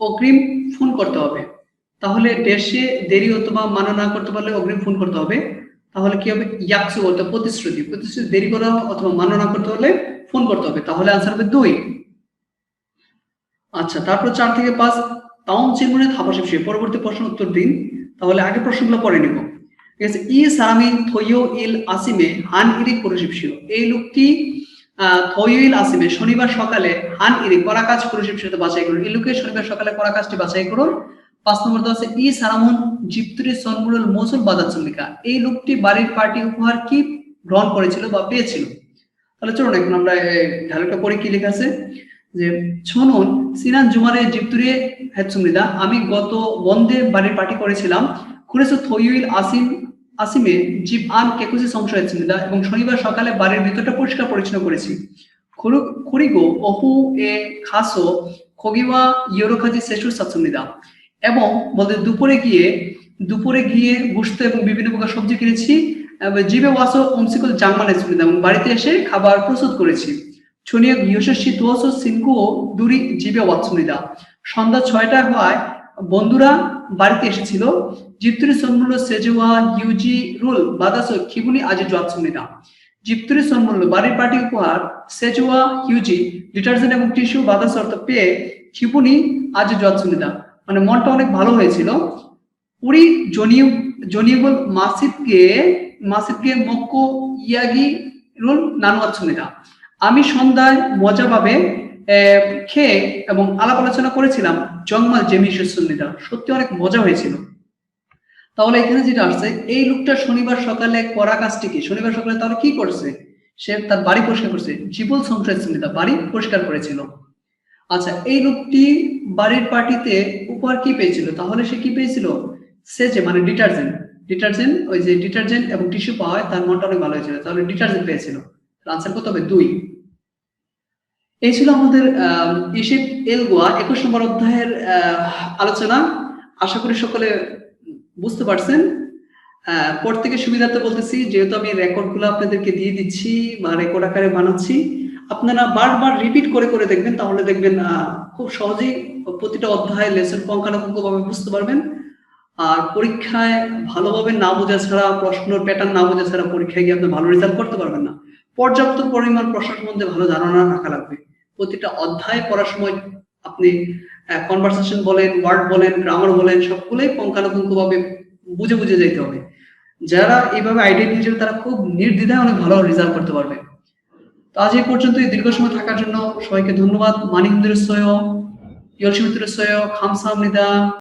অগ্রিম ফোন করতে হবে। তাহলে ড্যাশে দেরি অথবা মান্য না করতে পারলে অগ্রিম ফোন করতে হবে। তাহলে কি হবে, ইয়াকসু বলতে প্রতিশ্রুতি, প্রতিশ্রুতি দেরি করা অথবা মান্য না করতে পারলে ফোন করতে হবে। তাহলে আনসার হবে 2। আচ্ছা, তারপর 4 থেকে 5 তাউন চিরমনে থাপাশিপসে পরবর্তী প্রশ্ন উত্তর দিন। তাহলে আগে প্রশ্নগুলো পড়ে নিব। ঠিক আছে, ই সারামিন থয়ো ইল আসিমে হান ইরিক পরিশিপসিও। এই লোকটি থয়ো ইল আসিমে শনিবার সকালে হান ইরিক করা কাজ পরিশিপসিতে বাছাই করুন। এই লোকে শনিবার সকালে করা কাজটি বাছাই করুন। 5 নম্বর দেওয়া আছে ই সারামন জিপ্তুরি সনমুরুল মৌসুল বাদাচুল্লিকা। এই লোকটি বাড়ির পার্টি উপহার কি গ্রহণ করেছিল বা পেয়েছিল। তাহলে চলুন এখন আমরা ঢালুটা পড়ি কি লেখা আছে, যে ছনুন সিনান জুমারে জিপ্তুরে হেতসুমরিদা। আমি গত বন্ধে বাড়ির পার্টি করেছিলাম। কুরেসু থয়ুইল আসিমে জিপ আন কেকুসি সংশয় হেতসুমরিদা। এবং শনিবার সকালে বাড়ির ভিতরটা পরিষ্কার পরিচ্ছন্ন করেছি। খুরিগো অহু এ খাসো খগিওয়া ইয়োরোখাজি সেসুর সাতসুমরিদা। এবং বলতে দুপুরে গিয়ে গুস্ত এবং বিভিন্ন প্রকার সবজি কিনেছি। জিবে ওয়াসো অমসিকল জাংমান হেতসুমরিদা। এবং বাড়িতে এসে খাবার প্রস্তুত করেছি। ছনিয়া ইয়োশি তুয়াসো সিনকো দুরি জিবে ওয়াতসুমরিদা। সন্ধ্যা 6টা হওয়ায় বন্ধুরা বাড়িতে এসেছিল। জিপ্তুরি সন্মূল্য সেজুয়া ইউজি রুল বাদাসো খিবুনি আজি জোয়াতসুমরিদা। জিপ্তুরি সন্মূল্য বাড়ির পার্টি উপহার সেজুয়া ইউজি ডিটারজেন্ট এবং টিস্যু বাদাস অর্থ পেয়ে খিবুনি আজি জোয়াতসুমরিদা। মানে মনটা অনেক ভালো হয়েছিল। উড়ি জনিউগল মাসিদকে মক্কো ইয়াগি রুল নানুয়াতসুমরিদা। আমি সন্ধ্যায় মজাভাবে খেয়ে এবং আলাপ আলোচনা করেছিলাম। জংমাল জেমিসুন্নিদা। সত্যি অনেক মজা হয়েছিল। তাহলে এখানে যেটা আসছে, এই লোকটা শনিবার সকালে করা কাজটি কি, শনিবার সকালে তাহলে কি করছে, সে তার বাড়ি পরিষ্কার করছে। জীবল সংসার বাড়ি পরিষ্কার করেছিল। আচ্ছা, এই লোকটি বাড়ির পার্টিতে উপহার কি পেয়েছিল, তাহলে সে কি পেয়েছিল, সেজে মানে ডিটারজেন্ট ওই যে ডিটারজেন্ট এবং টিস্যু পাওয়া হয়, তার মনটা অনেক ভালো হয়েছিল। তাহলে ডিটারজেন্ট পেয়েছিল। আনসার কত হবে, 2। এই ছিল আমাদের ইশিপ এল গোয়া 21 নম্বর অধ্যায়ের আলোচনা। আশা করি সকলে বুঝতে পারছেন। প্রত্যেকের সুবিধার্থে বলতেছি, যেহেতু আমি রেকর্ডগুলো আপনাদেরকে দিয়ে দিচ্ছি বা রেকর্ড আকারে বানাচ্ছি, আপনারা বারবার রিপিট করে করে দেখবেন। তাহলে দেখবেন খুব সহজেই প্রতিটা অধ্যায় লেসন পুঙ্খানুপুঙ্খভাবে বুঝতে পারবেন। আর পরীক্ষায় ভালোভাবে না বোঝা ছাড়া, প্রশ্নের প্যাটার্ন না বোঝা ছাড়া পরীক্ষায় গিয়ে আপনি ভালো রেজাল্ট করতে পারবেন না। পর্যাপ্ত পরিমাণ প্রশ্ন সম্বন্ধে ভালো ধারণা রাখা লাগবে। প্রতিটা অধ্যায় পড়ার সময় আপনি কনভারসেশন বলেন, ওয়ার্ড বলেন, গ্রামার বলেন, সবগুলোই পুঙ্খানুপুঙ্খভাবে বুঝে বুঝে যেতে হবে। যারা এইভাবে আইডিয়া নিয়ে যাবে তারা খুব নির্দ্বিধায় অনেক ভালো রেজাল্ট করতে পারবে। তো আজ এই পর্যন্ত দীর্ঘ সময় থাকার জন্য সবাইকে ধন্যবাদ। মানিক সয়, ইয়লসিমিত্র সয়, খামসামনিদা।